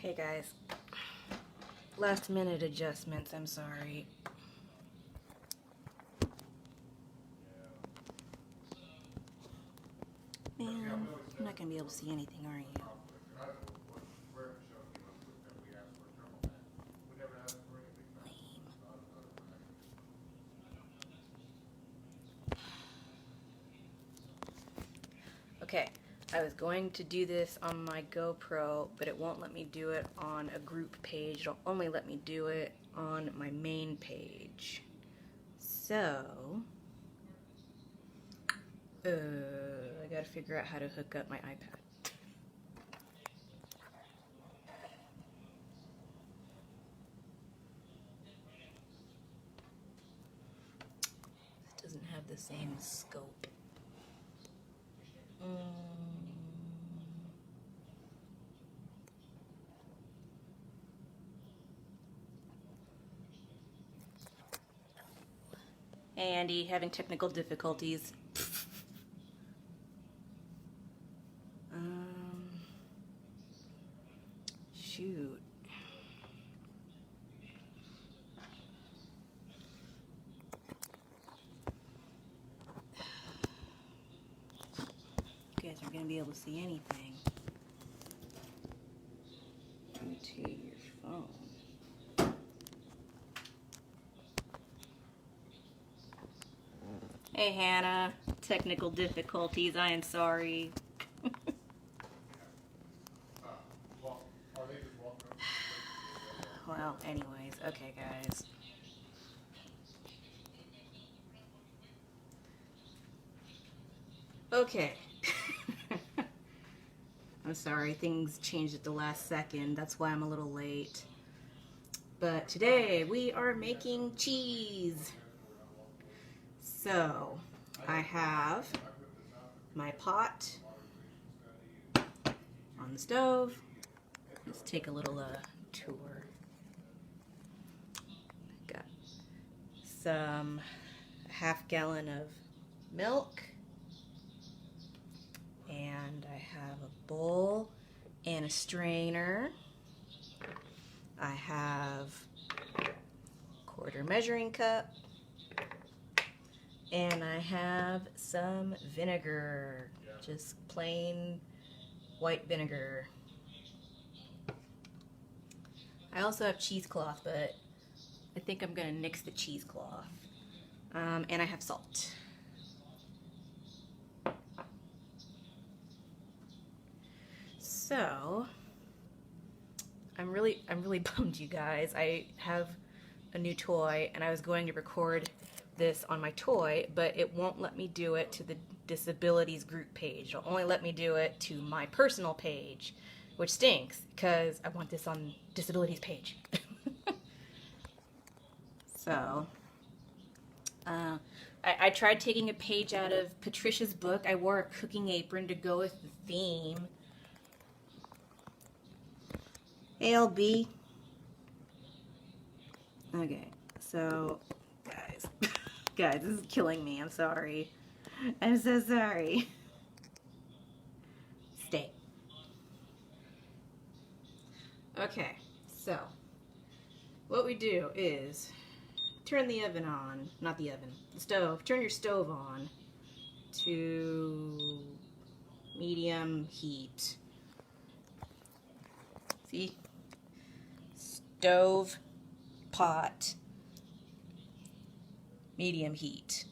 Hey guys, last minute adjustments, I'm sorry. Man, you're not gonna be able to see anything, are you? Okay, I was going to do this on my GoPro, but it won't let me do it on a group page. It'll only let me do it on my main page. So, I gotta figure out how to hook up my iPad. It doesn't have the same scope. Hey Andy, having technical difficulties. Shoot. You guys aren't gonna be able to see anything due to your phone. Hey Hannah, technical difficulties, I am sorry. Well, anyways, okay guys. Okay. I'm sorry, things changed at the last second, that's why I'm a little late. But today we are making cheese. So, I have my pot on the stove. Let's take a little tour. Got some half gallon of milk, and I have a bowl and a strainer. I have a quarter measuring cup, and I have some vinegar, just plain white vinegar. I also have cheesecloth, but I think I'm gonna nix the cheesecloth. And I have salt. So, I'm really bummed, you guys. I have a new toy, and I was going to record this on my toy, but it won't let me do it to the disabilities group page. It'll only let me do it to my personal page, which stinks because I want this on disabilities page. So, I tried taking a page out of Patricia's book. I wore a cooking apron to go with the theme. ALB. Okay, so, guys, this is killing me. I'm sorry. I'm so sorry. Stay. Okay, so, what we do is turn the oven on, not the oven, the stove. Turn your stove on to medium heat. See? Stove, pot, medium heat.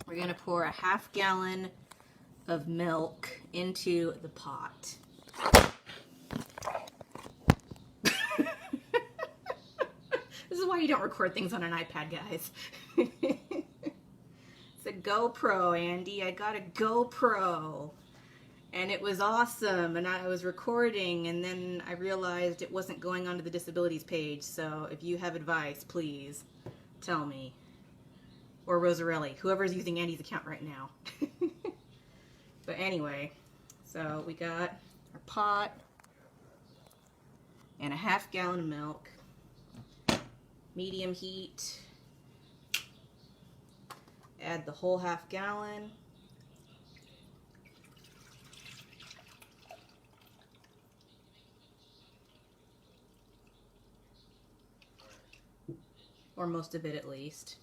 We're going to pour a half gallon of milk into the pot. This is why you don't record things on an iPad, guys. It's a GoPro, Andy. I got a GoPro. And it was awesome, and I was recording, and then I realized it wasn't going onto the disabilities page, so if you have advice, please tell me. Or Rosarelli, whoever's using Andy's account right now. But anyway, so we got our pot and a half gallon of milk, medium heat, add the whole half gallon. or most of it at least.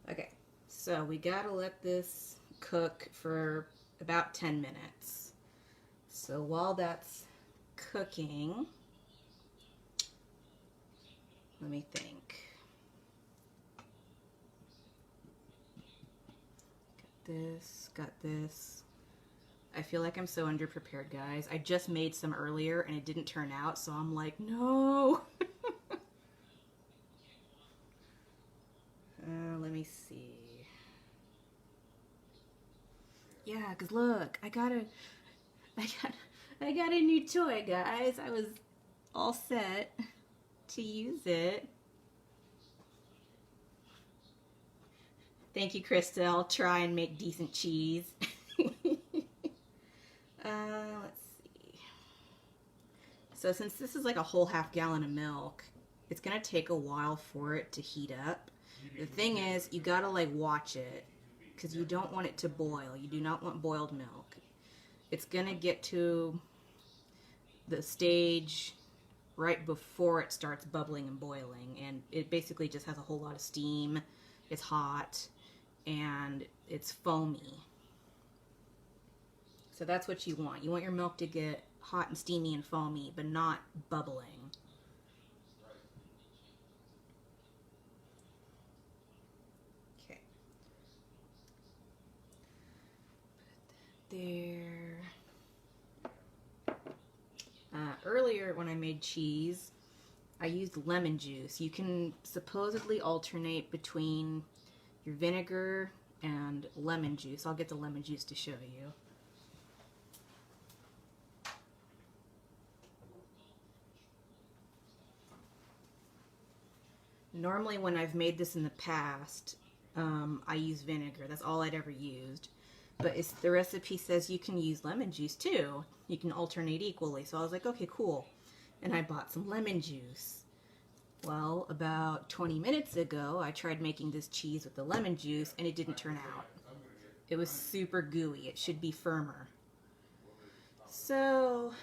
Okay, so we gotta let this cook for about 10 minutes. So while that's cooking, let me think. Got this. I feel like I'm so underprepared, guys. I just made some earlier and it didn't turn out, so I'm like, no. Let me see. Yeah, cause look, I got a new toy, guys. I was all set to use it. Thank you, Krista. I'll try and make decent cheese. Let's see. So since this is like a whole half gallon of milk, it's gonna take a while for it to heat up. The thing is, you gotta like watch it, because you don't want it to boil. You do not want boiled milk. It's gonna get to the stage right before it starts bubbling and boiling, and it basically just has a whole lot of steam. It's hot and it's foamy. So that's what you want. You want your milk to get hot and steamy and foamy, but not bubbling. Okay. Put that there. Earlier when I made cheese, I used lemon juice. You can supposedly alternate between your vinegar and lemon juice. I'll get the lemon juice to show you. Normally when I've made this in the past, I use vinegar. That's all I'd ever used. But the recipe says you can use lemon juice too. You can alternate equally. So I was like, okay, cool. And I bought some lemon juice. Well, about 20 minutes ago, I tried making this cheese with the lemon juice and it didn't turn out. It was super gooey. It should be firmer. So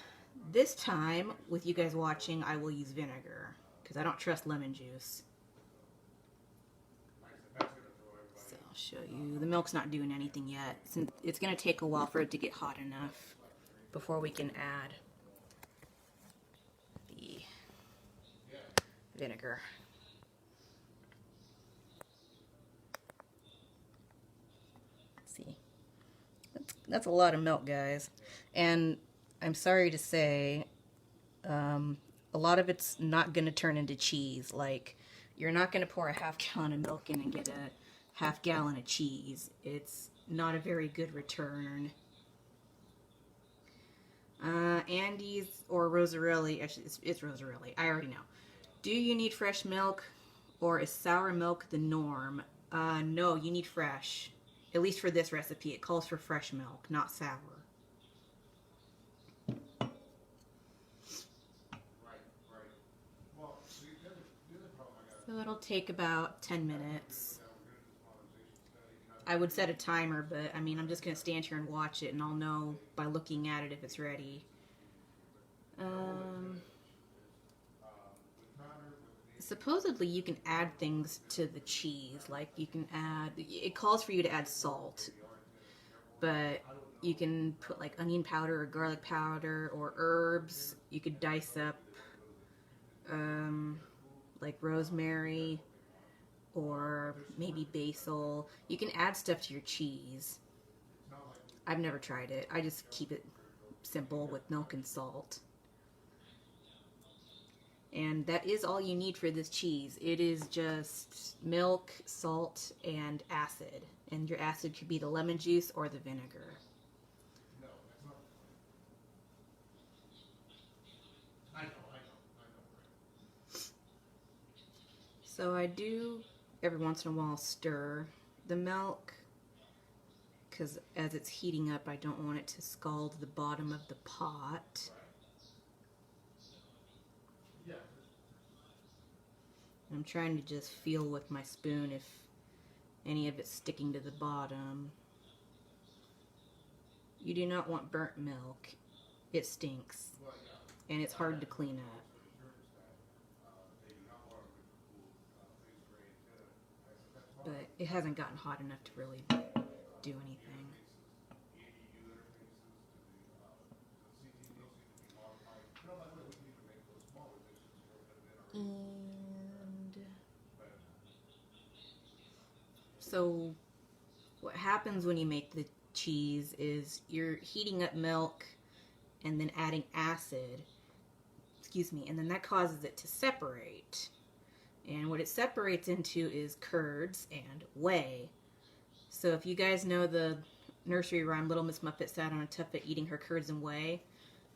this time, with you guys watching, I will use vinegar because I don't trust lemon juice. So I'll show you. The milk's not doing anything yet. It's going to take a while for it to get hot enough before we can add the vinegar. See, that's a lot of milk, guys. And I'm sorry to say, a lot of it's not going to turn into cheese. Like, you're not going to pour a half gallon of milk in and get a half gallon of cheese. It's not a very good return. Andy's or Rosarelli, actually it's Rosarelli, I already know. Do you need fresh milk or is sour milk the norm? No, you need fresh. At least for this recipe, it calls for fresh milk, not sour. So it'll take about 10 minutes. I would set a timer, but I mean, I'm just going to stand here and watch it and I'll know by looking at it if it's ready. Supposedly you can add things to the cheese, like you can add, it calls for you to add salt, but you can put like onion powder or garlic powder or herbs. You could dice up like rosemary or maybe basil. You can add stuff to your cheese. I've never tried it. I just keep it simple with milk and salt. And that is all you need for this cheese. It is just milk, salt, and acid. And your acid could be the lemon juice or the vinegar. So I do every once in a while stir the milk, because as it's heating up, I don't want it to scald the bottom of the pot. I'm trying to just feel with my spoon if any of it's sticking to the bottom. You do not want burnt milk. It stinks. And it's hard to clean up. But it hasn't gotten hot enough to really do anything. And so what happens when you make the cheese is you're heating up milk and then adding acid, and then that causes it to separate. And what it separates into is curds and whey. So if you guys know the nursery rhyme, Little Miss Muffet sat on a tuffet eating her curds and whey,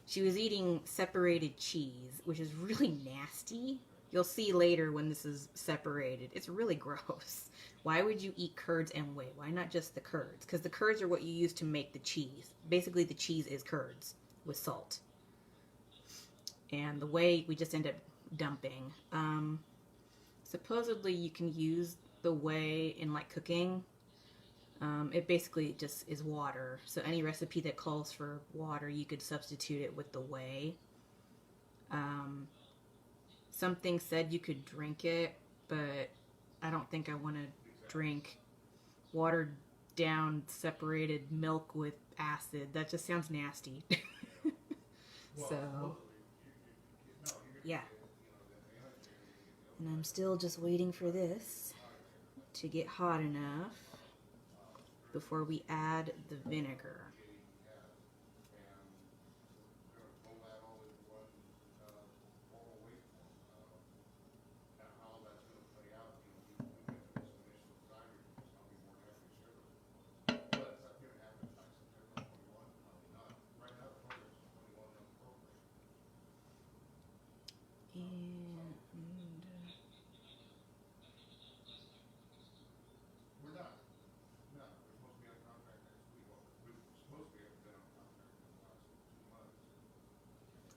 she was eating separated cheese, which is really nasty. You'll see later when this is separated. It's really gross. Why would you eat curds and whey? Why not just the curds? Because the curds are what you use to make the cheese. Basically, the cheese is curds with salt. And the whey we just end up dumping. Supposedly you can use the whey in like cooking. It basically just is water. So any recipe that calls for water, you could substitute it with the whey. Something said you could drink it, but I don't think I want to drink watered down separated milk with acid. That just sounds nasty. So, yeah. And I'm still just waiting for this to get hot enough before we add the vinegar.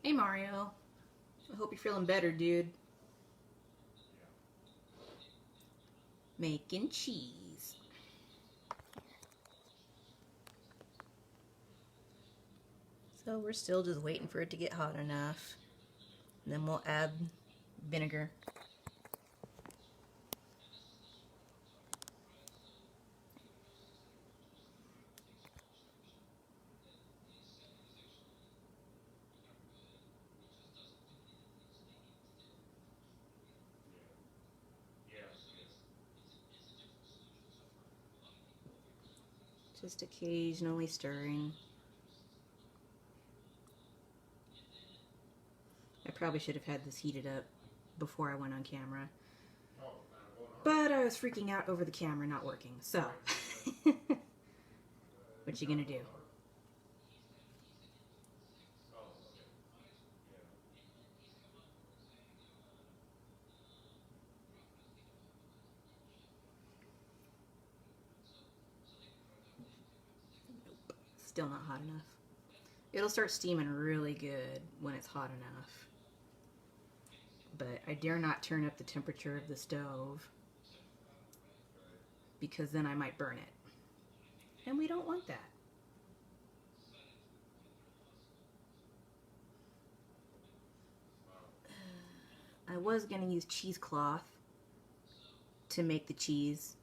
Hey Mario, I hope you're feeling better, dude. Making cheese. So we're still just waiting for it to get hot enough. And then we'll add vinegar. Just occasionally stirring. I probably should have had this heated up before I went on camera. But I was freaking out over the camera not working, so. What you gonna do? Nope. Still not hot enough. It'll start steaming really good when it's hot enough. But I dare not turn up the temperature of the stove, because then I might burn it. And we don't want that. I was going to use cheesecloth to make the cheese,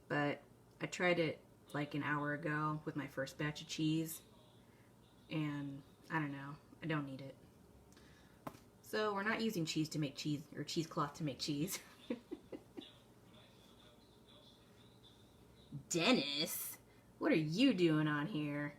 but I tried it like an hour ago with my first batch of cheese, and I don't know, I don't need it. So we're not using cheese to make cheese, or cheesecloth to make cheese. Dennis, what are you doing on here?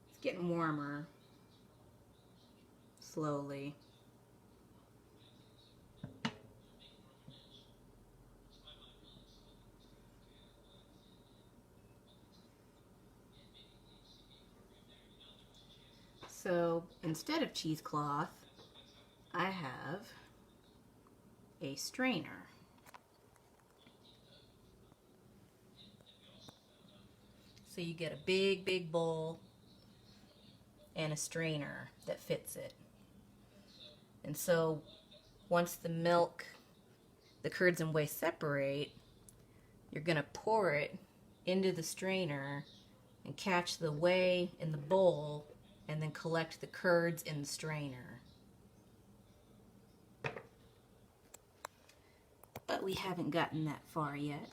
It's getting warmer. Slowly. So instead of cheesecloth, I have a strainer. So you get a big bowl and a strainer that fits it. And so once the milk, the curds and whey separate, you're going to pour it into the strainer and catch the whey in the bowl and then collect the curds in the strainer. But we haven't gotten that far yet.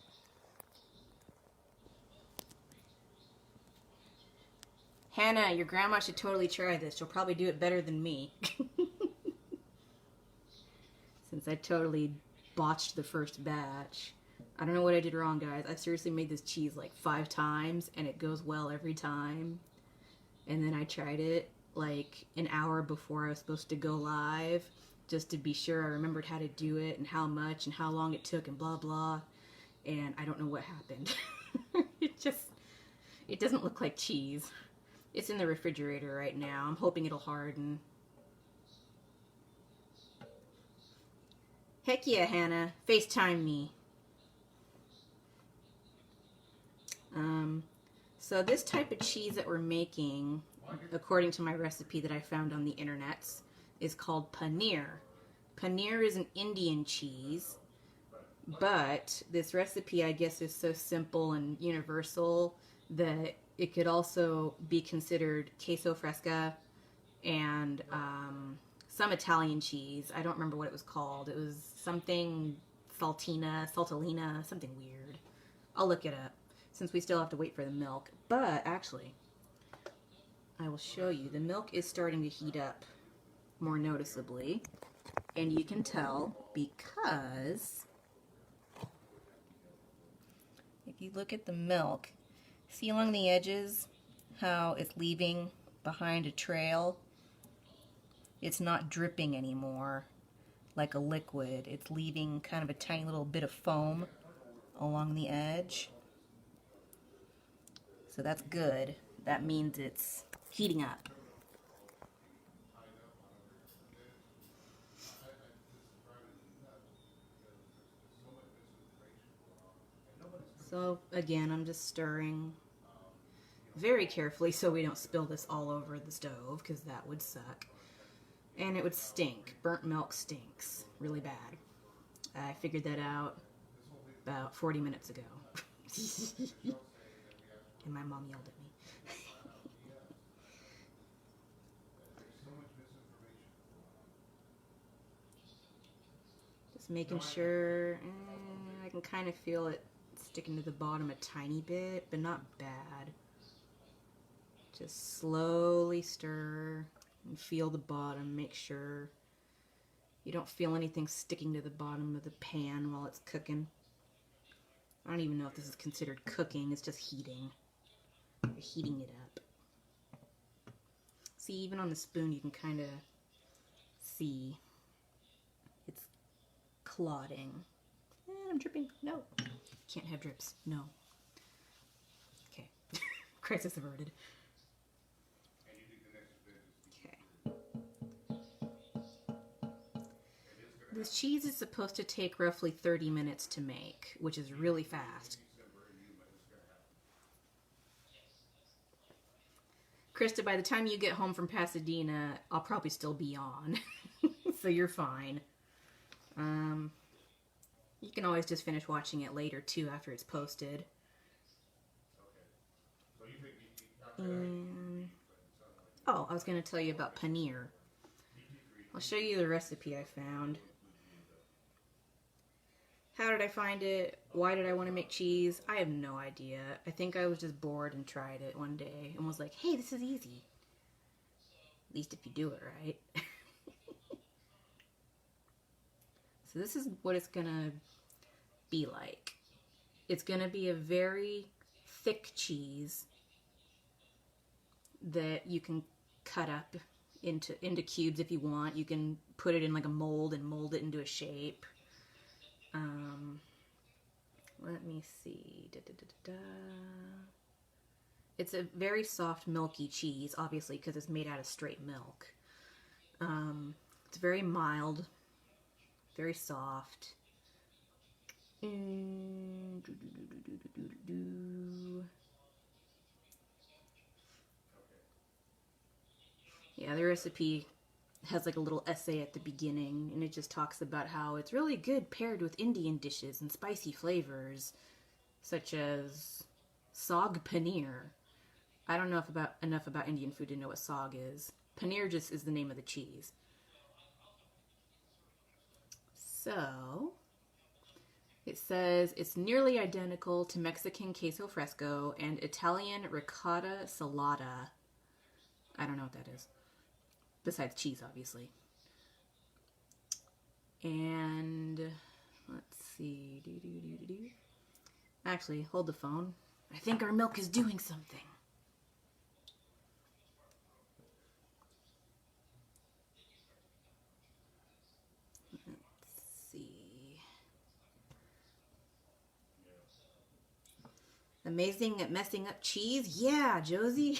Hannah, your grandma should totally try this. She'll probably do it better than me. Since I totally botched the first batch. I don't know what I did wrong, guys. I seriously made this cheese like 5 times and it goes well every time. And then I tried it like an hour before I was supposed to go live just to be sure I remembered how to do it and how much and how long it took and blah blah. And I don't know what happened. It doesn't look like cheese. It's in the refrigerator right now. I'm hoping it'll harden. Heck yeah, Hannah. FaceTime me. So this type of cheese that we're making, according to my recipe that I found on the internets, is called paneer. Paneer is an Indian cheese, but this recipe, I guess, is so simple and universal that it could also be considered queso fresca and some Italian cheese. I don't remember what it was called. It was something saltina, something weird. I'll look it up since we still have to wait for the milk. But actually, I will show you. The milk is starting to heat up more noticeably. And you can tell because if you look at the milk, see along the edges how it's leaving behind a trail? It's not dripping anymore like a liquid. It's leaving kind of a tiny little bit of foam along the edge. So that's good. That means it's heating up. So again, I'm just stirring very carefully so we don't spill this all over the stove, because that would suck. And it would stink. Burnt milk stinks really bad. I figured that out about 40 minutes ago. And my mom yelled at me. Just making sure. I can kind of feel it sticking to the bottom a tiny bit, but not bad. Just slowly stir and feel the bottom. Make sure you don't feel anything sticking to the bottom of the pan while it's cooking. I don't even know if this is considered cooking. It's just heating. You're heating it up. See, even on the spoon you can kind of see it's clotting. I'm dripping. No. Can't have drips. No. Okay. Crisis averted. This cheese is supposed to take roughly 30 minutes to make, which is really fast. Krista, by the time you get home from Pasadena, I'll probably still be on. So you're fine. You can always just finish watching it later, too, after it's posted. And... oh, I was going to tell you about paneer. I'll show you the recipe I found. How did I find it? Why did I want to make cheese? I have no idea. I think I was just bored and tried it one day and was like, hey, this is easy. At least if you do it right. So this is what it's gonna be like. It's gonna be a very thick cheese that you can cut up into cubes if you want. You can put it in like a mold and mold it into a shape. Let me see. It's a very soft, milky cheese, obviously, because it's made out of straight milk. It's very mild very soft. Yeah, the recipe has like a little essay at the beginning, and it just talks about how it's really good paired with Indian dishes and spicy flavors, such as saag paneer. I don't know enough about Indian food to know what saag is. Paneer just is the name of the cheese. So, it says it's nearly identical to Mexican queso fresco and Italian ricotta salata. I don't know what that is. Besides cheese, obviously. And let's see. Actually, hold the phone. I think our milk is doing something. Let's see. Amazing at messing up cheese? Yeah, Josie.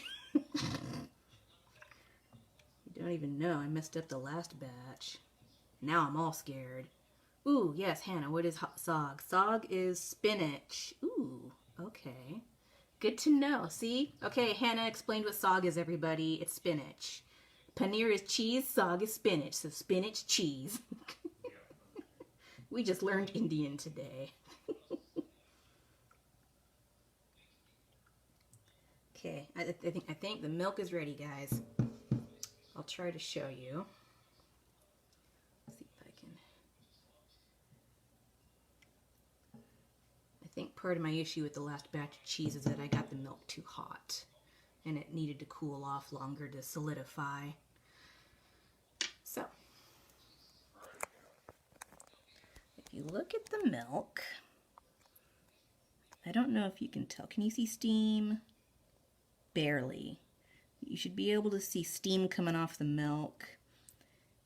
You don't even know I messed up the last batch. Now I'm all scared. Ooh, yes, Hannah, what is saag? Saag is spinach. Ooh, okay. Good to know, see? Okay, Hannah explained what saag is, everybody. It's spinach. Paneer is cheese, saag is spinach. So spinach, cheese. We just learned Indian today. Okay, I think the milk is ready, guys. I'll try to show you. Let's see if I can. I think part of my issue with the last batch of cheese is that I got the milk too hot, and it needed to cool off longer to solidify. So, if you look at the milk, I don't know if you can tell. Can you see steam? Barely. You should be able to see steam coming off the milk,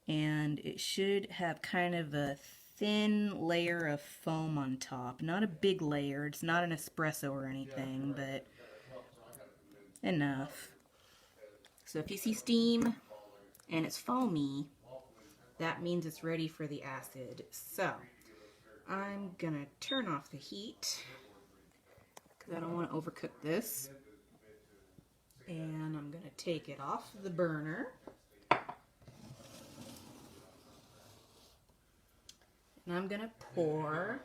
and it should have kind of a thin layer of foam on top. Not a big layer, it's not an espresso or anything, but enough. So if you see steam and it's foamy, that means it's ready for the acid. So I'm gonna turn off the heat because I don't want to overcook this. And I'm going to take it off the burner. And I'm going to pour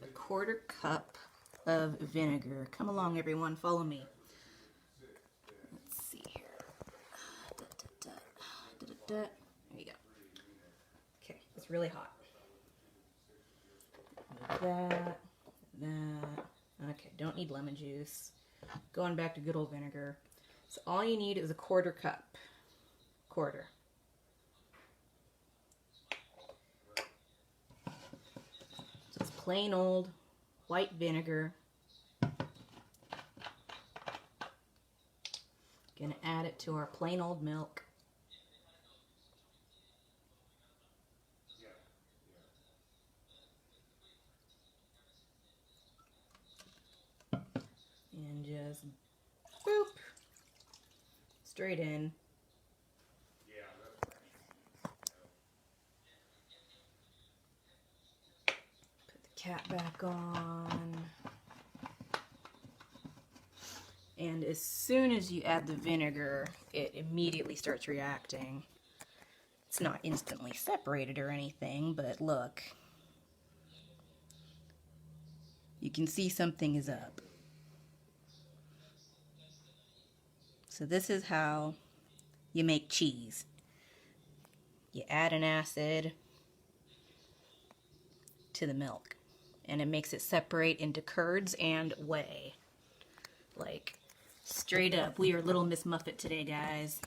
a 1/4 cup of vinegar. Come along, everyone. Follow me. Let's see here. There you go. Okay, it's really hot. That. Okay, don't need lemon juice. Going back to good old vinegar. So all you need is a 1/4 cup. 1/4. So it's plain old white vinegar. Gonna add it to our plain old milk. And just boop, straight in. Put the cap back on. And as soon as you add the vinegar, it immediately starts reacting. It's not instantly separated or anything, but look. You can see something is up. So this is how you make cheese. You add an acid to the milk, and it makes it separate into curds and whey. Like, straight up, we are Little Miss Muffet today, guys.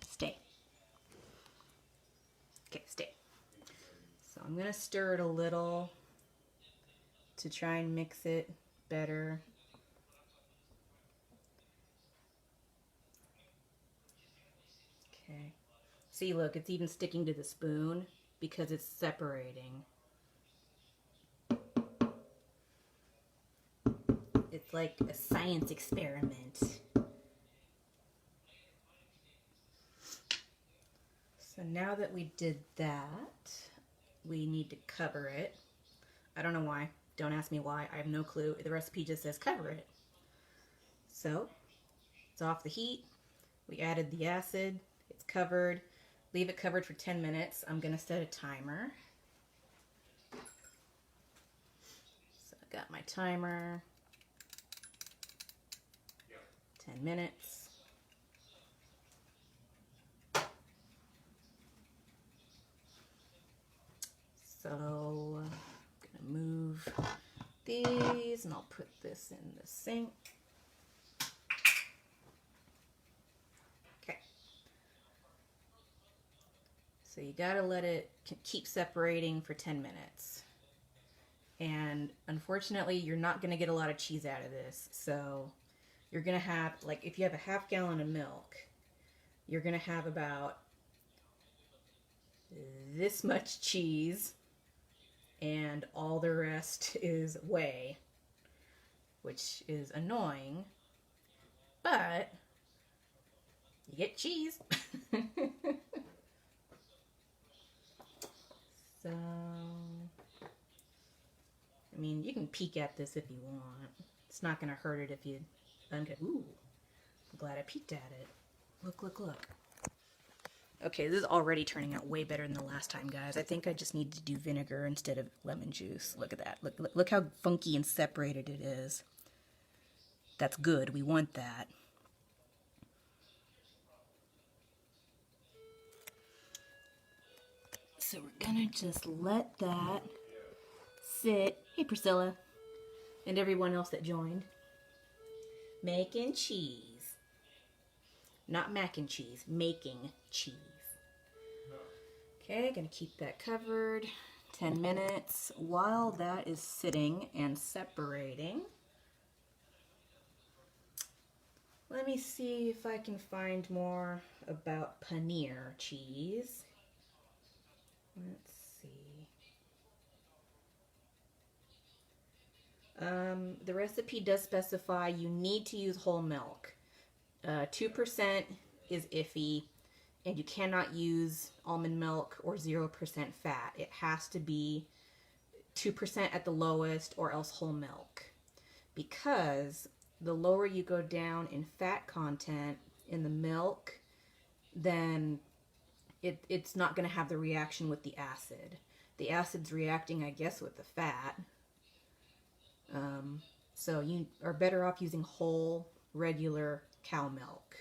Stay. Okay, stay. So I'm gonna stir it a little to try and mix it better. Okay. See, look, it's even sticking to the spoon because it's separating. It's like a science experiment. So So now that we did that, we need to cover it. I don't know why. Don't ask me why. I have no clue. The recipe just says cover it. So it's off the heat. We added the acid. It's covered. Leave it covered for 10 minutes. I'm going to set a timer. So I got my timer. 10 minutes. So I'm going to move these and I'll put this in the sink. Okay. So you got to let it keep separating for 10 minutes. And unfortunately, you're not going to get a lot of cheese out of this. So you're going to have, like, if you have a half gallon of milk, you're going to have about this much cheese, and all the rest is whey, which is annoying, but you get cheese. So, I mean, you can peek at this if you want. It's not going to hurt it if you ooh, I'm glad I peeked at it. Look, look, look. Okay, this is already turning out way better than the last time, guys. I think I just need to do vinegar instead of lemon juice. Look at that. Look how funky and separated it is. That's good. We want that. So we're gonna just let that sit. Hey, Priscilla. And everyone else that joined. Making cheese. Not mac and cheese. Making cheese. Okay, gonna keep that covered 10 minutes. While that is sitting and separating, let me see if I can find more about paneer cheese. Let's see. The recipe does specify you need to use whole milk. 2% is iffy. And you cannot use almond milk or 0% fat. It has to be 2% at the lowest or else whole milk. Because the lower you go down in fat content in the milk, then it's not going to have the reaction with the acid. The acid's reacting, I guess, with the fat. So you are better off using whole, regular cow milk.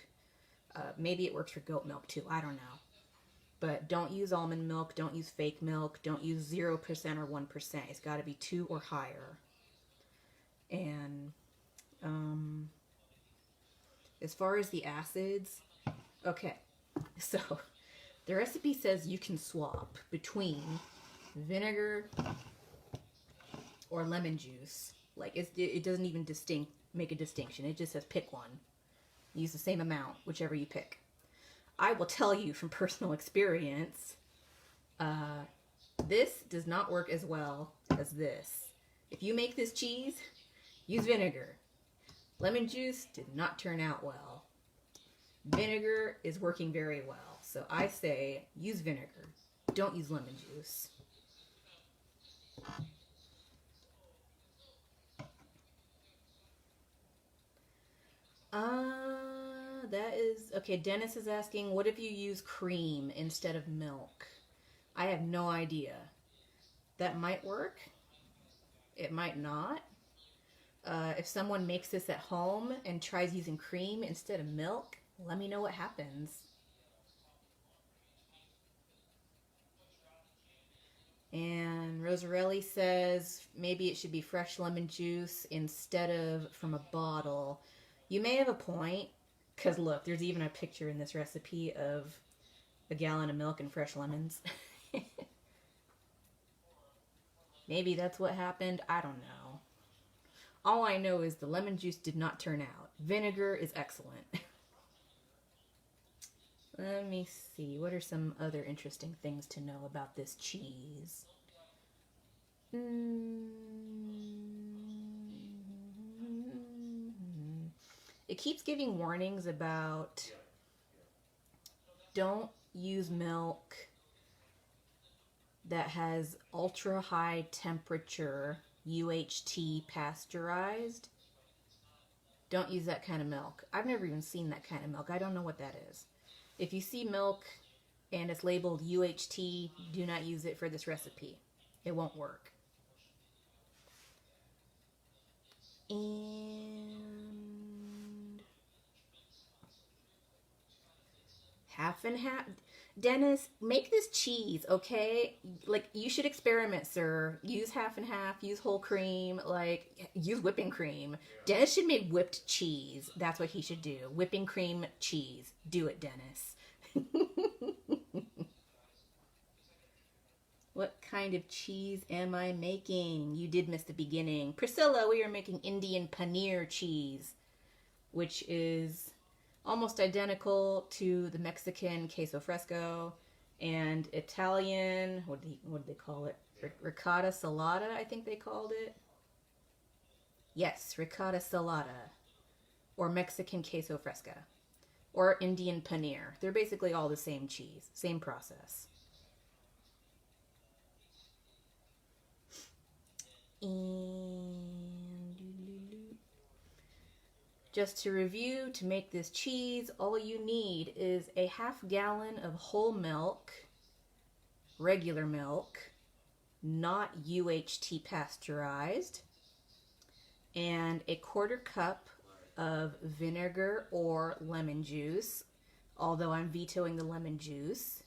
Maybe it works for goat milk too. I don't know. But don't use almond milk. Don't use fake milk. Don't use 0% or 1%. It's got to be 2 or higher. And as far as the acids, okay. So the recipe says you can swap between vinegar or lemon juice. Like it doesn't even make a distinction. It just says pick one. Use the same amount, whichever you pick. I will tell you from personal experience, this does not work as well as this. If you make this cheese, use vinegar. Lemon juice did not turn out well. Vinegar is working very well. So I say use vinegar. Don't use lemon juice. That is, okay, Dennis is asking, what if you use cream instead of milk? I have no idea. That might work. It might not. If someone makes this at home and tries using cream instead of milk, let me know what happens. And Rosarelli says maybe it should be fresh lemon juice instead of from a bottle. You may have a point, because look, there's even a picture in this recipe of a gallon of milk and fresh lemons. Maybe that's what happened. I don't know. All I know is the lemon juice did not turn out. Vinegar is excellent. Let me see. What are some other interesting things to know about this cheese? It keeps giving warnings about don't use milk that has ultra high temperature UHT pasteurized. Don't use that kind of milk. I've never even seen that kind of milk. I don't know what that is. If you see milk and it's labeled UHT, do not use it for this recipe. It won't work. And half and half. Dennis, make this cheese, okay? Like, you should experiment, sir. Use half and half, use whole cream, like, use whipping cream. Dennis should make whipped cheese. That's what he should do. Whipping cream cheese. Do it, Dennis. What kind of cheese am I making? You did miss the beginning. Priscilla, we are making Indian paneer cheese, which is almost identical to the Mexican queso fresco and Italian, what did they call it? Ricotta salata, I think they called it. Yes, ricotta salata, or Mexican queso fresca, or Indian paneer. They're basically all the same cheese, same process. And just to review, to make this cheese, all you need is a half gallon of whole milk, regular milk, not UHT pasteurized, and a quarter cup of vinegar or lemon juice, although I'm vetoing the lemon juice,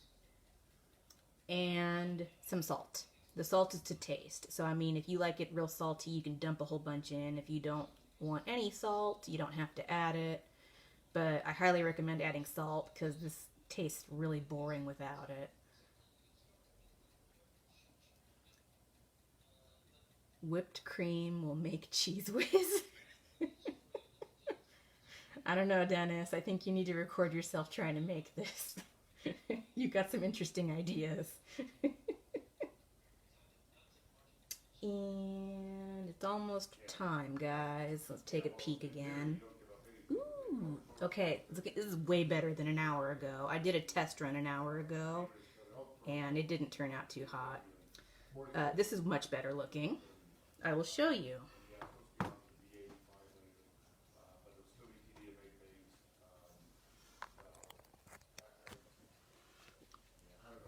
and some salt. The salt is to taste. So, I mean, if you like it real salty, you can dump a whole bunch in. If you don't want any salt, you don't have to add it. But I highly recommend adding salt because this tastes really boring without it. Whipped cream will make cheese whiz. I don't know, Dennis. I think you need to record yourself trying to make this. You got some interesting ideas. And it's almost time, guys. Let's take a peek again. Ooh, okay. This is way better than an hour ago. I did a test run an hour ago, and it didn't turn out too hot. This is much better looking. I will show you.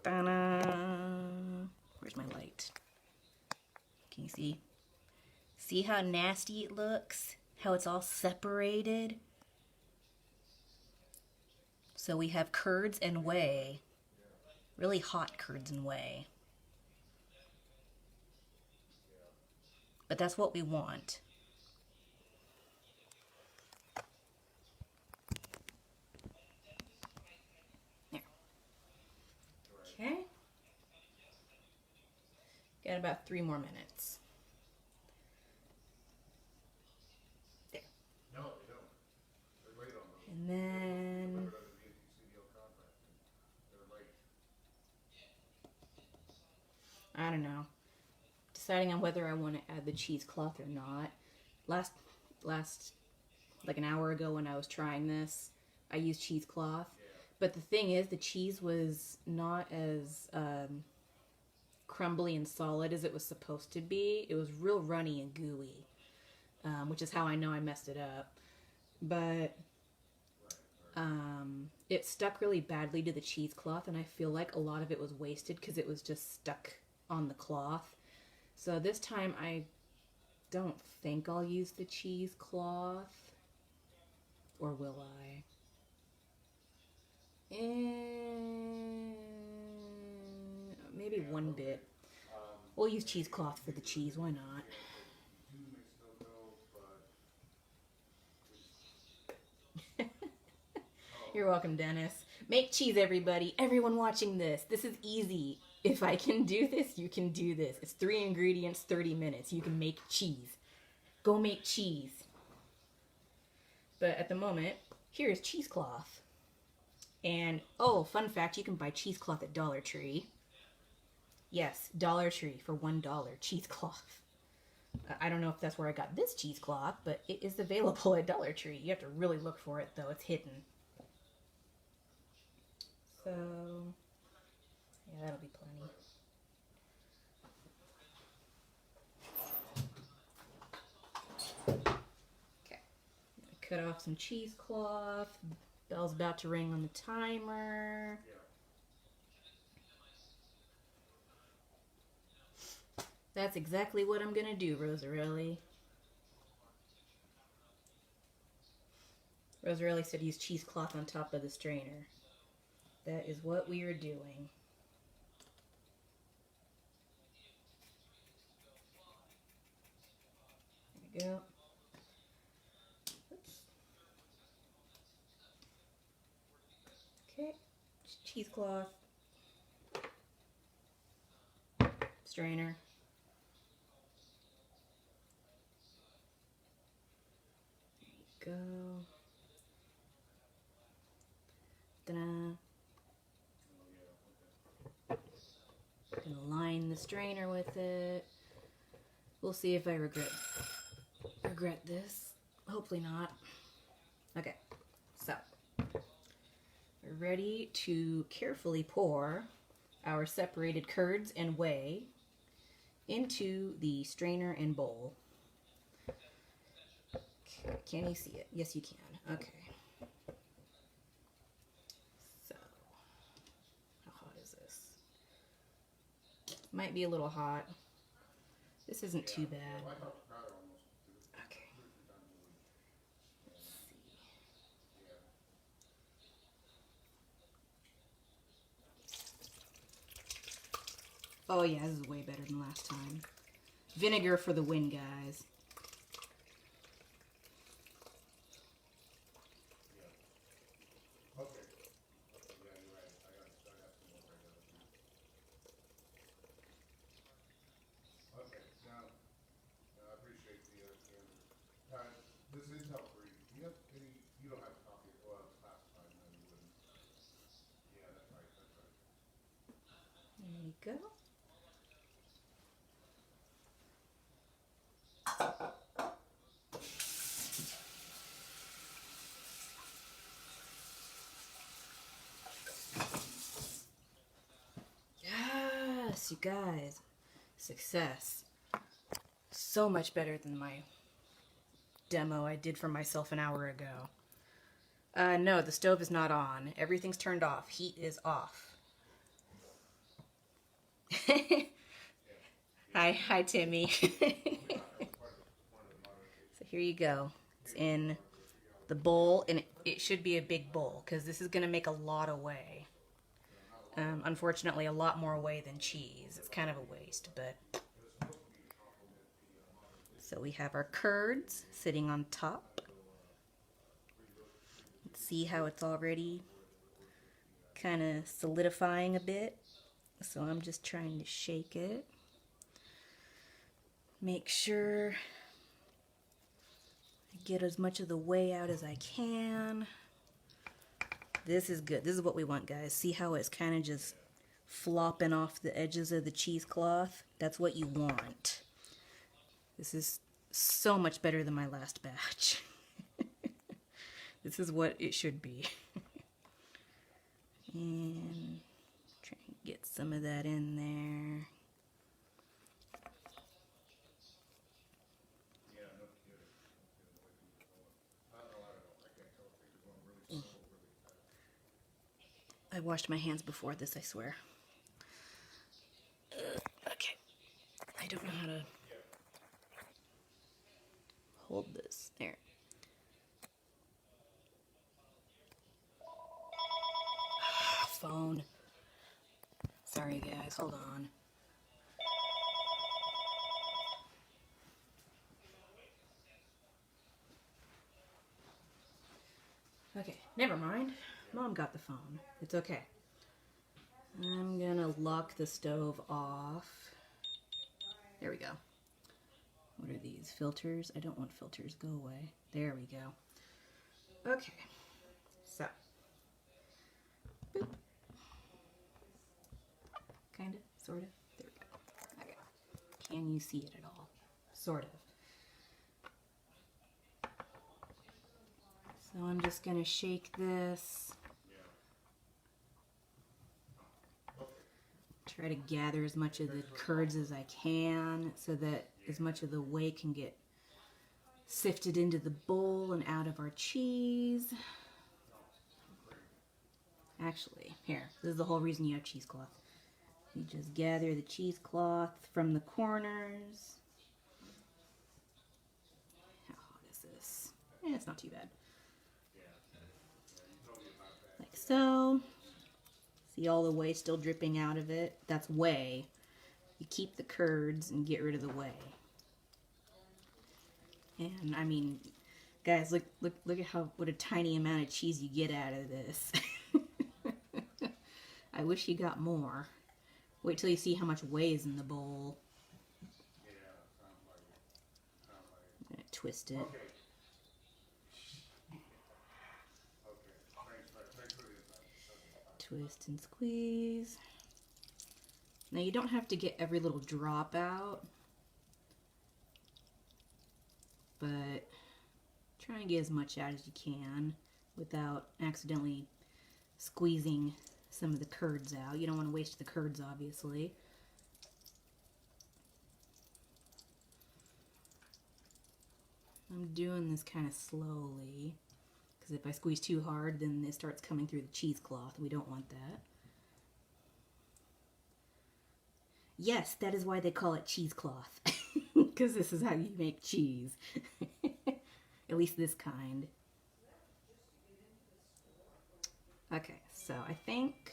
Ta-da! Where's my light? Can you see? See how nasty it looks? How it's all separated? So we have curds and whey. Really hot curds and whey. But that's what we want. There. Okay. Got about 3 more minutes. There. No, they don't. They wait on those. And then I don't know. Deciding on whether I want to add the cheesecloth or not. Last like an hour ago when I was trying this, I used cheesecloth. But the thing is, the cheese was not as crumbly and solid as it was supposed to be. It was real runny and gooey, which is how I know I messed it up. But it stuck really badly to the cheesecloth, and I feel like a lot of it was wasted because it was just stuck on the cloth. So this time I don't think I'll use the cheesecloth. Or will I? Maybe one bit. We'll use cheesecloth for the cheese, why not? You're welcome, Dennis. Make cheese, everybody. Everyone watching this. This is easy. If I can do this, you can do this. It's 3 ingredients, 30 minutes. You can make cheese. Go make cheese. But at the moment, here's cheesecloth. And, oh, fun fact, you can buy cheesecloth at Dollar Tree. Yes, Dollar Tree for $1, cheesecloth. I don't know if that's where I got this cheesecloth, but it is available at Dollar Tree. You have to really look for it, though. It's hidden. So, yeah, that'll be plenty. Okay, cut off some cheesecloth. Bell's about to ring on the timer. That's exactly what I'm gonna do, Rosarelli. Rosarelli said use cheesecloth on top of the strainer. That is what we are doing. There we go. Oops. Okay, cheesecloth. Strainer. There you go. Gonna line the strainer with it. We'll see if I regret this. Hopefully not. Okay, so we're ready to carefully pour our separated curds and whey into the strainer and bowl. Okay, can you see it? Yes, you can. Okay. So, how hot is this? Might be a little hot. This isn't too bad. Okay. Let's see. Oh yeah, this is way better than last time. Vinegar for the win, guys. There you go. Yes, you guys. Success. So much better than my demo I did for myself an hour ago. No, the stove is not on. Everything's turned off. Heat is off. Hi, Timmy. So here you go. It's in the bowl, and it should be a big bowl because this is going to make a lot of whey. Unfortunately, a lot more whey than cheese. It's kind of a waste, but... So we have our curds sitting on top. Let's see how it's already kind of solidifying a bit. So I'm just trying to shake it. Make sure I get as much of the whey out as I can. This is good. This is what we want, guys. See how it's kind of just flopping off the edges of the cheesecloth? That's what you want. This is so much better than my last batch. This is what it should be. And try and get some of that in there. I washed my hands before this, I swear. Okay. I don't know how to hold this. There. Phone. Sorry, guys. Hold on. Okay, never mind. Mom got the phone. It's okay. I'm gonna lock the stove off. There we go. What are these? Filters? I don't want filters. Go away. There we go. Okay. So. Boop. Kinda. Sorta. There we go. Okay. Can you see it at all? Sort of. So I'm just gonna shake this. Try to gather as much of the curds as I can so that as much of the whey can get sifted into the bowl and out of our cheese. Actually, here, this is the whole reason you have cheesecloth. You just gather the cheesecloth from the corners. How hot is this? It's not too bad. Like so. See all the whey still dripping out of it? That's whey. You keep the curds and get rid of the whey. And I mean, guys, look at what a tiny amount of cheese you get out of this. I wish you got more. Wait till you see how much whey is in the bowl. I'm gonna twist it. Twist and squeeze. Now you don't have to get every little drop out, but try and get as much out as you can without accidentally squeezing some of the curds out. You don't want to waste the curds, obviously. I'm doing this kind of slowly, because if I squeeze too hard, then it starts coming through the cheesecloth. We don't want that. Yes, that is why they call it cheesecloth, because this is how you make cheese. At least this kind. Okay, so I think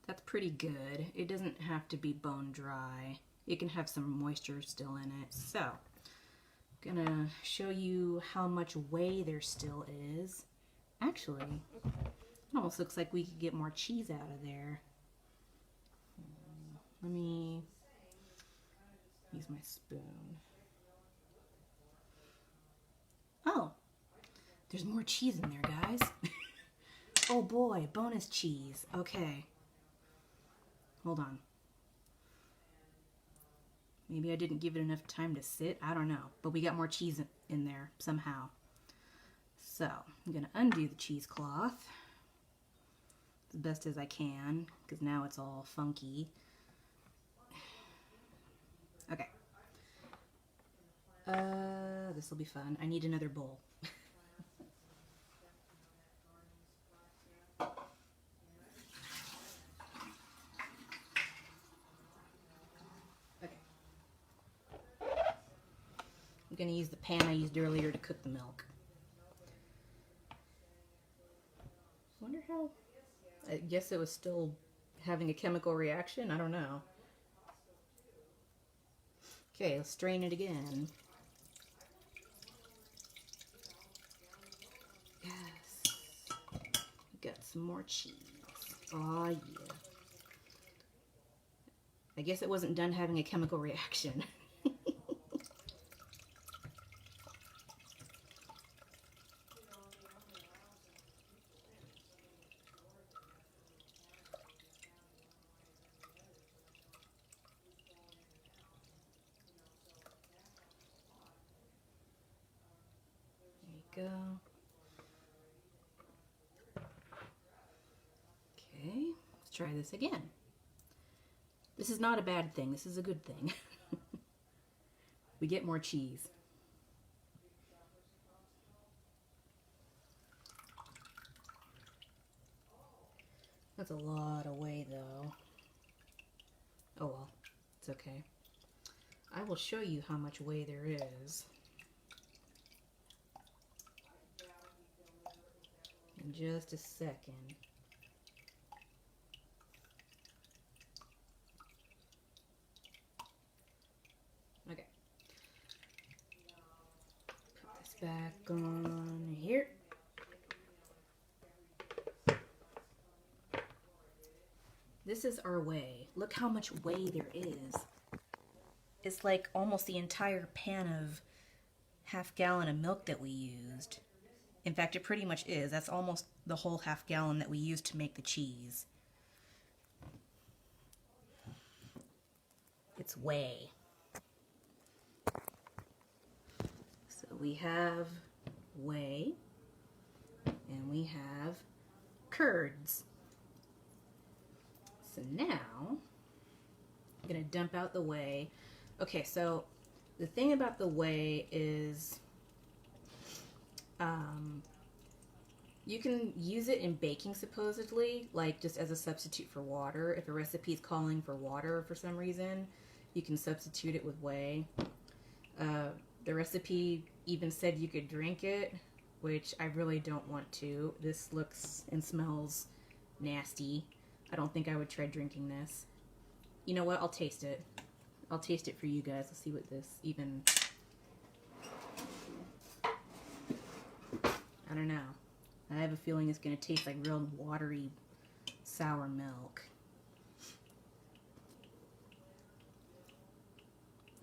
that's pretty good. It doesn't have to be bone dry. It can have some moisture still in it. So, I'm gonna show you how much whey there still is. Actually, it almost looks like we could get more cheese out of there. Let me use my spoon. Oh, there's more cheese in there, guys. Oh boy, bonus cheese. Okay. Hold on. Maybe I didn't give it enough time to sit. I don't know. But we got more cheese in there somehow. So, I'm going to undo the cheesecloth as best as I can, because now it's all funky. Okay. This will be fun. I need another bowl. I'm going to use the pan I used earlier to cook the milk. Wonder how... I guess it was still having a chemical reaction? I don't know. Okay, let's strain it again. Yes. We got some more cheese. Aw, yeah. I guess it wasn't done having a chemical reaction. Go. Okay, let's try this again. This is not a bad thing. This is a good thing. We get more cheese. That's a lot of whey, though. Oh well, it's okay. I will show you how much whey there is in just a second. Okay. Put this back on here. This is our whey. Look how much whey there is. It's like almost the entire pan of half-gallon of milk that we used. In fact, it pretty much is. That's almost the whole half-gallon that we used to make the cheese. It's whey. So we have whey, and we have curds. So now, I'm gonna dump out the whey. Okay, so the thing about the whey is you can use it in baking supposedly, like just as a substitute for water. If a recipe is calling for water for some reason, you can substitute it with whey. The recipe even said you could drink it, which I really don't want to. This looks and smells nasty. I don't think I would try drinking this. You know what? I'll taste it. I'll taste it for you guys. Let's see what this even... I don't know. I have a feeling it's going to taste like real watery, sour milk.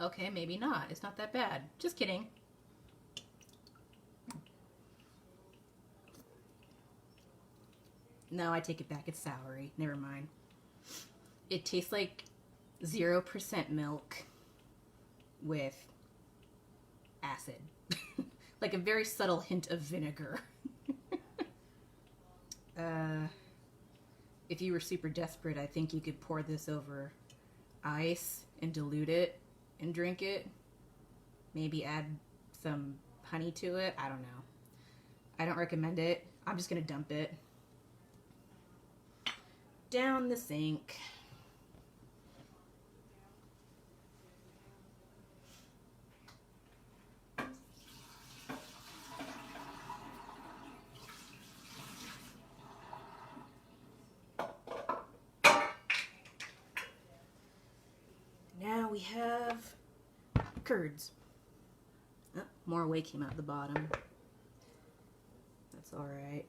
Okay, maybe not. It's not that bad. Just kidding. No, I take it back. It's soury. Never mind. It tastes like 0% milk with acid. Like a very subtle hint of vinegar. If you were super desperate, I think you could pour this over ice and dilute it and drink it. Maybe add some honey to it. I don't know. I don't recommend it. I'm just going to dump it down the sink. Now we have curds. Oh, more whey came out the bottom. That's all right.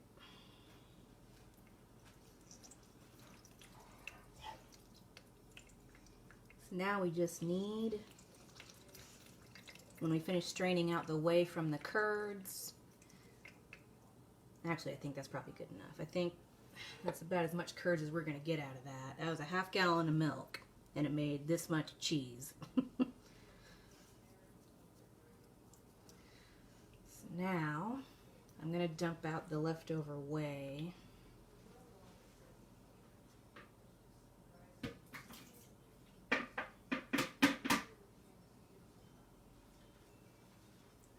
So now we just need, when we finish straining out the whey from the curds, actually I think that's probably good enough. I think that's about as much curds as we're going to get out of that. That was a half gallon of milk. And it made this much cheese. So now, I'm going to dump out the leftover whey.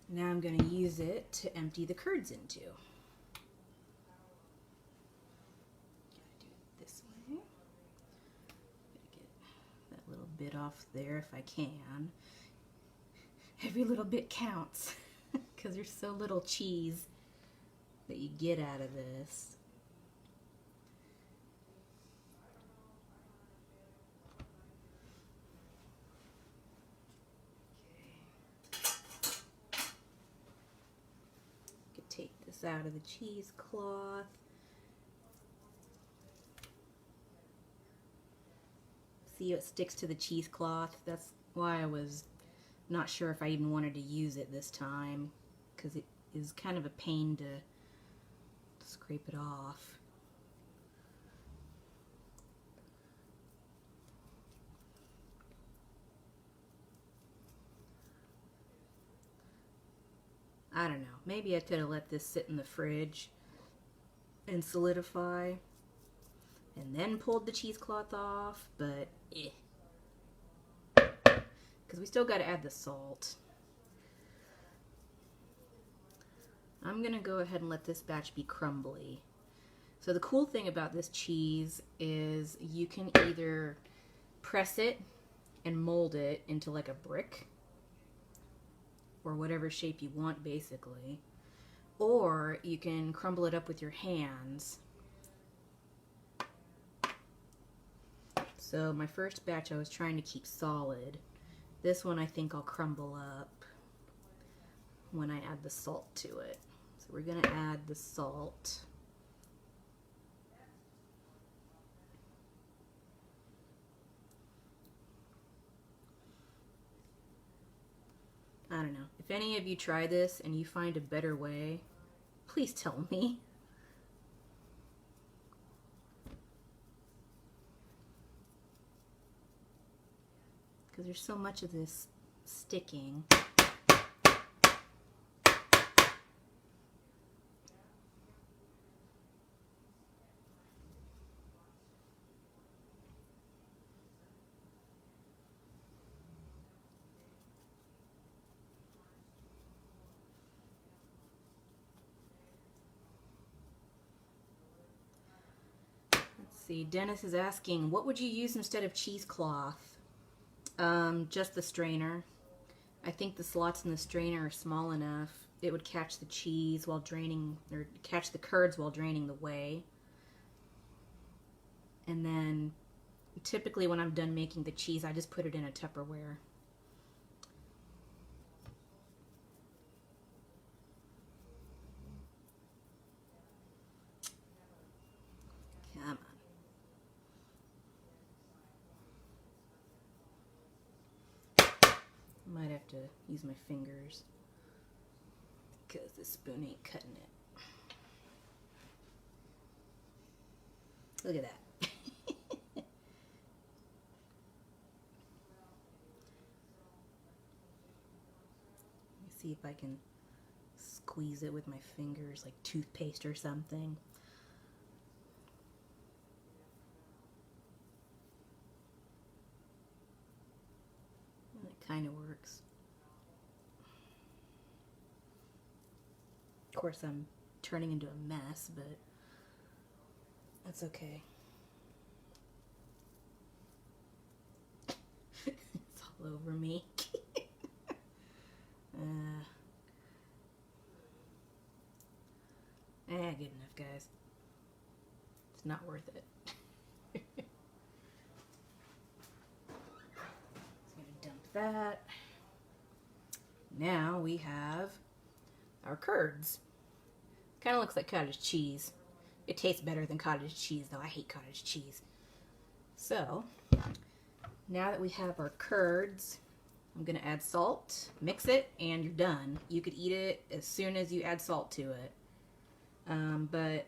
Now I'm going to use it to empty the curds into. Bit off there if I can. Every little bit counts because there's so little cheese that you get out of this. Okay. Could take this out of the cheesecloth. See, it sticks to the cheesecloth. That's why I was not sure if I even wanted to use it this time, because it is kind of a pain to scrape it off. I don't know. Maybe I could have let this sit in the fridge and solidify and then pulled the cheesecloth off, but because we still got to add the salt. I'm gonna go ahead and let this batch be crumbly. So the cool thing about this cheese is you can either press it and mold it into like a brick or whatever shape you want basically, or you can crumble it up with your hands. So my first batch I was trying to keep solid. This one I think I'll crumble up when I add the salt to it. So we're going to add the salt. I don't know. If any of you try this and you find a better way, please tell me. Because there's so much of this sticking. See, Dennis is asking, what would you use instead of cheesecloth? Just the strainer. I think the slots in the strainer are small enough. It would catch the cheese while draining, or catch the curds while draining the whey. And then, typically when I'm done making the cheese, I just put it in a Tupperware. Come on. Might have to use my fingers because this spoon ain't cutting it. Look at that. Let me see if I can squeeze it with my fingers like toothpaste or something. It kind of works. Of course, I'm turning into a mess, but that's okay. It's all over me. Good enough, guys. It's not worth it. Just gonna dump that. Now we have our curds. Kind of looks like cottage cheese. It tastes better than cottage cheese, though. I hate cottage cheese. So, now that we have our curds, I'm going to add salt, mix it, and you're done. You could eat it as soon as you add salt to it. But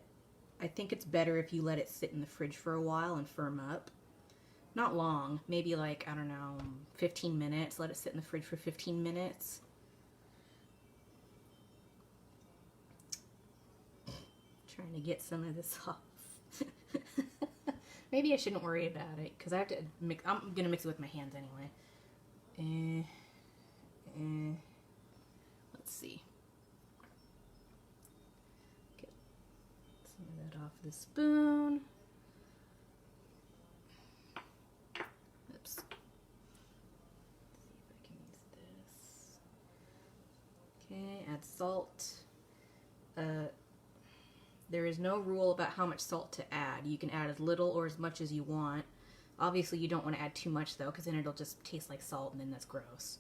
I think it's better if you let it sit in the fridge for a while and firm up. Not long, maybe like, I don't know, 15 minutes. Let it sit in the fridge for 15 minutes. Trying to get some of this off. Maybe I shouldn't worry about it because I have to mix. I'm gonna mix it with my hands anyway. Let's see. Get some of that off the spoon. Oops. Let's see if I can use this. Okay, add salt. There is no rule about how much salt to add. You can add as little or as much as you want. Obviously, you don't want to add too much, though, because then it'll just taste like salt, and then that's gross.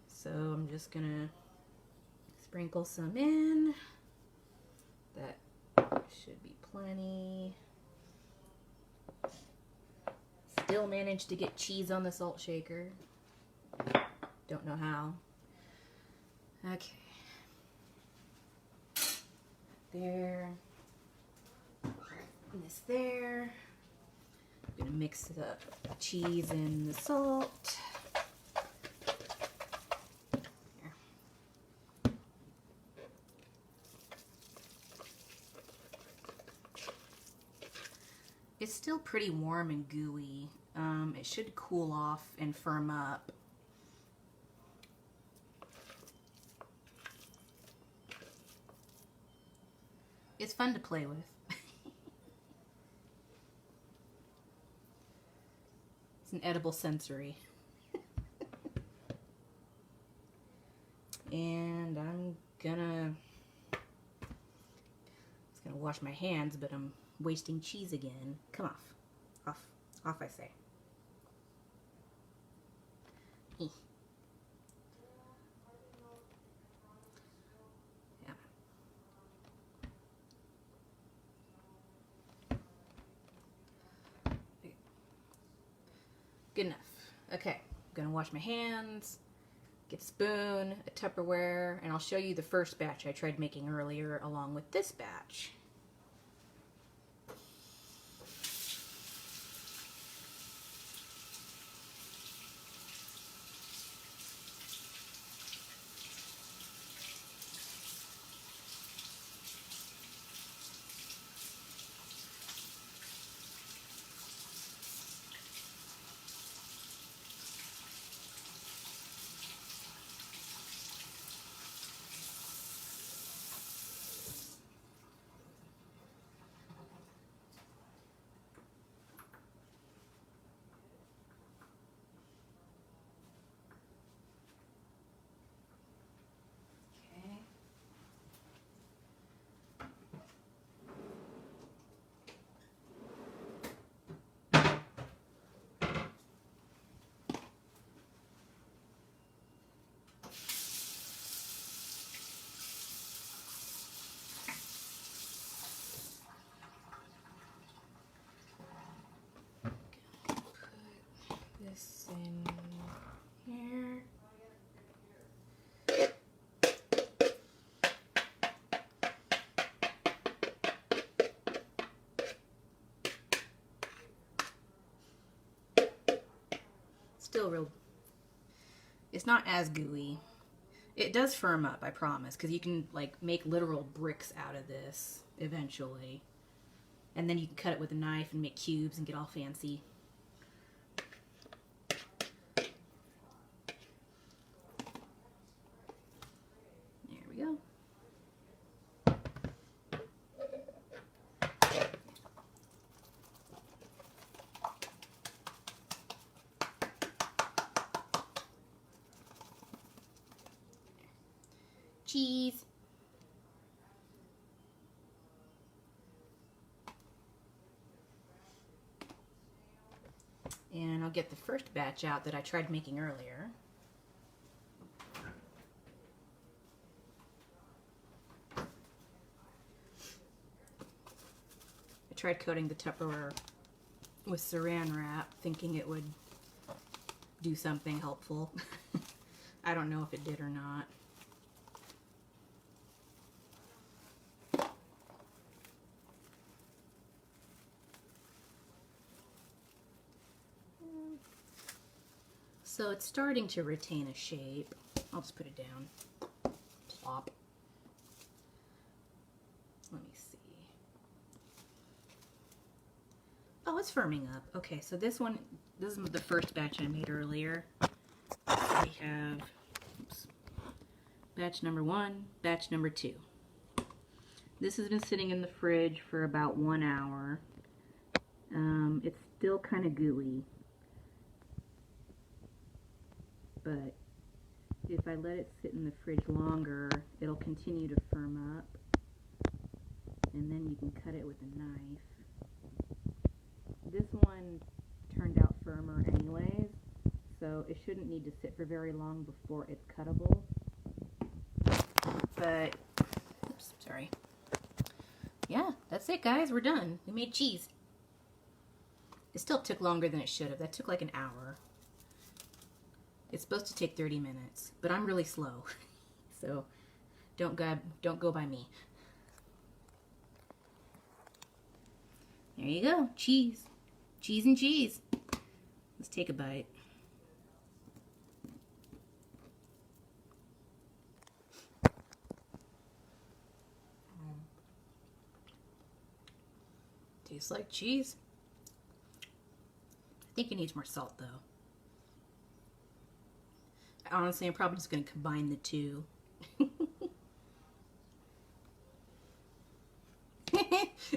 So I'm just going to sprinkle some in. That should be plenty. Still managed to get cheese on the salt shaker. Don't know how. Okay. There. This there. I'm gonna mix it up, the cheese and the salt. Here. It's still pretty warm and gooey. It should cool off and firm up. It's fun to play with. It's an edible sensory. And I'm gonna wash my hands, but I'm wasting cheese again. Come off. Off. Off, I say. Yeah. Good enough. Okay, I'm gonna wash my hands, get a spoon, a Tupperware, and I'll show you the first batch I tried making earlier along with this batch. real, it's not as gooey. It does firm up, I promise, because you can like make literal bricks out of this eventually. And then you can cut it with a knife and make cubes and get all fancy. There we go. Cheese. And I'll get the first batch out that I tried making earlier. I tried coating the Tupperware with saran wrap, thinking it would do something helpful. I don't know if it did or not. So it's starting to retain a shape. I'll just put it down. Plop. Let me see. Oh, it's firming up. Okay, so this is the first batch I made earlier. We have batch number 1, batch number 2. This has been sitting in the fridge for about 1 hour. It's still kind of gooey. But if I let it sit in the fridge longer, it'll continue to firm up. And then you can cut it with a knife. This one turned out firmer anyways, so it shouldn't need to sit for very long before it's cuttable. But, oops, sorry. Yeah, that's it guys, we're done. We made cheese. It still took longer than it should have. That took like an hour. It's supposed to take 30 minutes, but I'm really slow, so don't go by me. There you go, cheese. Cheese and cheese. Let's take a bite. Tastes like cheese. I think it needs more salt though. Honestly, I'm probably just going to combine the two.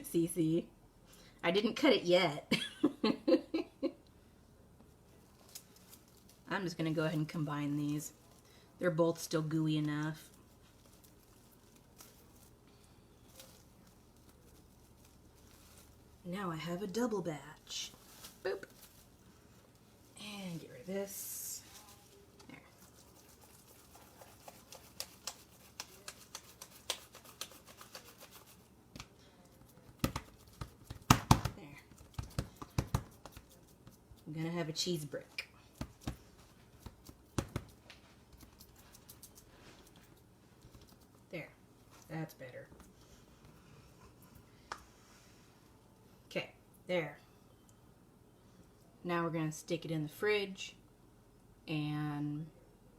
See, I didn't cut it yet. I'm just going to go ahead and combine these. They're both still gooey enough. Now I have a double batch. Boop. And get rid of this. I'm gonna have a cheese brick. There, that's better. Okay, there. Now we're gonna stick it in the fridge, and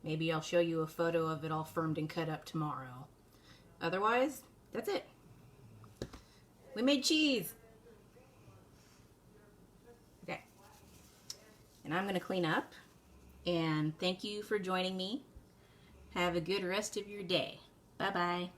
maybe I'll show you a photo of it all firmed and cut up tomorrow. Otherwise, that's it. We made cheese. And I'm going to clean up, and thank you for joining me. Have a good rest of your day. Bye-bye.